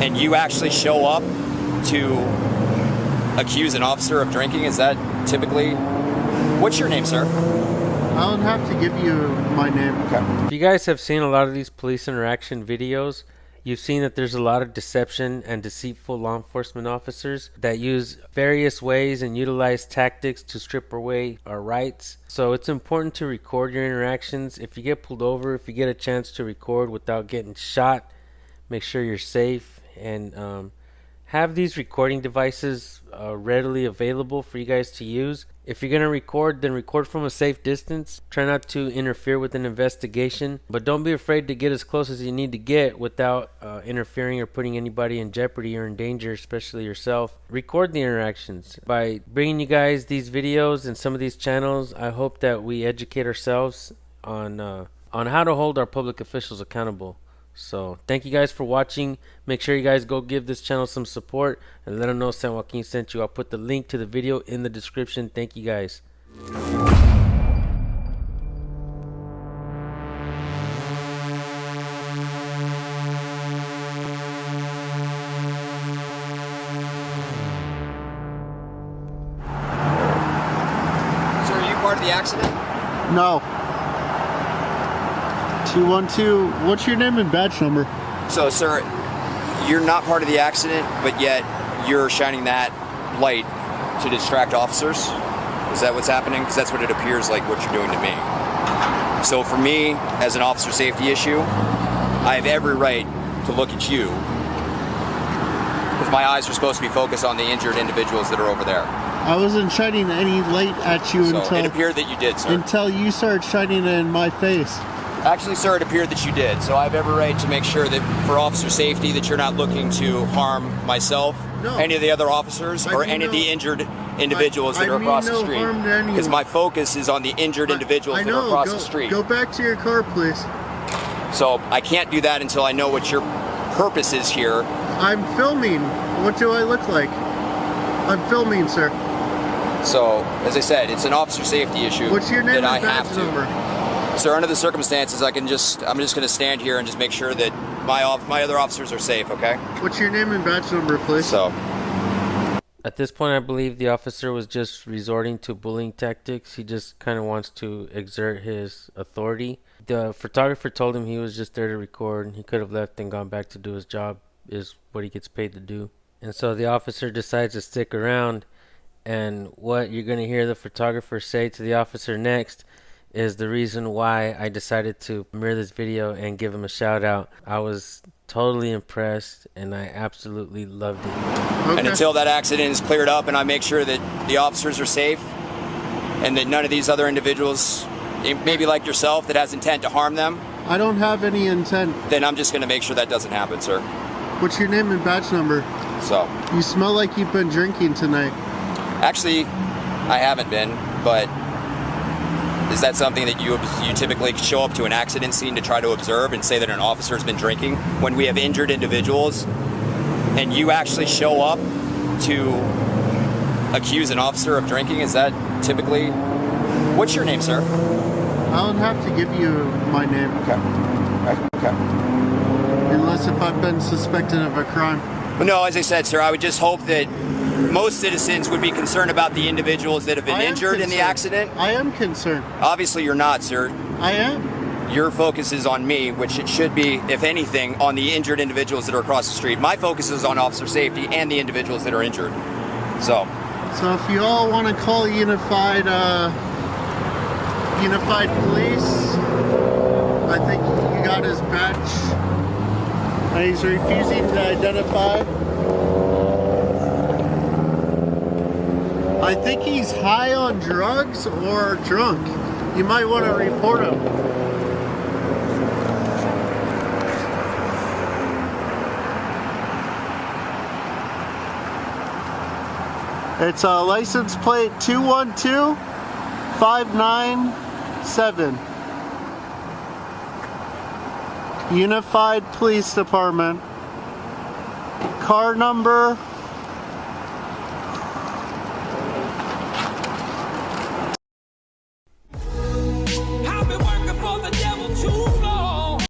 and you actually show up to accuse an officer of drinking, is that typically... What's your name, sir? I don't have to give you my name. Okay. If you guys have seen a lot of these police interaction videos, you've seen that there's a lot of deception and deceitful law enforcement officers that use various ways and utilize tactics to strip away our rights. So it's important to record your interactions. If you get pulled over, if you get a chance to record without getting shot, make sure you're safe, and have these recording devices readily available for you guys to use. If you're going to record, then record from a safe distance. Try not to interfere with an investigation, but don't be afraid to get as close as you need to get without interfering or putting anybody in jeopardy or in danger, especially yourself. Record the interactions. By bringing you guys these videos and some of these channels, I hope that we educate ourselves on how to hold our public officials accountable. So thank you guys for watching. Make sure you guys go give this channel some support and let them know San Joaquin sent you. I'll put the link to the video in the description. Thank you guys. So are you part of the accident? No. 212. What's your name and badge number? So, sir, you're not part of the accident, but yet you're shining that light to distract officers? Is that what's happening? Because that's what it appears like what you're doing to me. So for me, as an officer safety issue, I have every right to look at you, because my eyes are supposed to be focused on the injured individuals that are over there. I wasn't shining any light at you So it appeared that you did, sir. until you started shining it in my face. Actually, sir, it appeared that you did. So I have every right to make sure that for officer safety that you're not looking to harm myself, any of the other officers, or any of the injured individuals that are across the street. Because my focus is on the injured individuals that are across the street. Go back to your car, please. So I can't do that until I know what your purpose is here. I'm filming. What do I look like? I'm filming, sir. So, as I said, it's an officer safety issue. What's your name that I and have badge to. number? Sir, under the circumstances, I'm just going to stand here and just make sure that my other officers are safe, okay? What's your name and badge number, please? So, At this point, I believe the officer was just resorting to bullying tactics. He just kind of wants to exert his authority. The photographer told him he was just there to record. He could have left and gone back to do his job, is what he gets paid to do. And so the officer decides to stick around. And what you're going to hear the photographer say to the officer next is the reason why I decided to premiere this video and give him a shout out. I was totally impressed and I absolutely loved it. Okay. And until that accident is cleared up and I make sure that the officers are safe and that none of these other individuals, maybe like yourself, that has intent to harm them, I don't have any intent. then I'm just going to make sure that doesn't happen, sir. What's your name and badge number? So, You smell like you've been drinking tonight. actually, I haven't been, but is that something that you typically show up to an accident scene to try to observe and say that an officer has been drinking when we have injured individuals, and you actually show up to accuse an officer of drinking? Is that typically... What's your name, sir? I don't have to give you my name. Okay. Okay. Unless if I've been suspected of a crime. Well, no, as I said, sir, I would just hope that most citizens would be concerned about the individuals that have been injured in the accident. I am concerned. Obviously, you're not, sir. I am. Your focus is on me, which it should be, if anything, on the injured individuals that are across the street. My focus is on officer safety and the individuals that are injured. So if you all want to call Unified Police, I think you got his badge. And he's refusing to identify. I think he's high on drugs or drunk. You might want to report him. It's a license plate 212597. Unified Police Department. Car number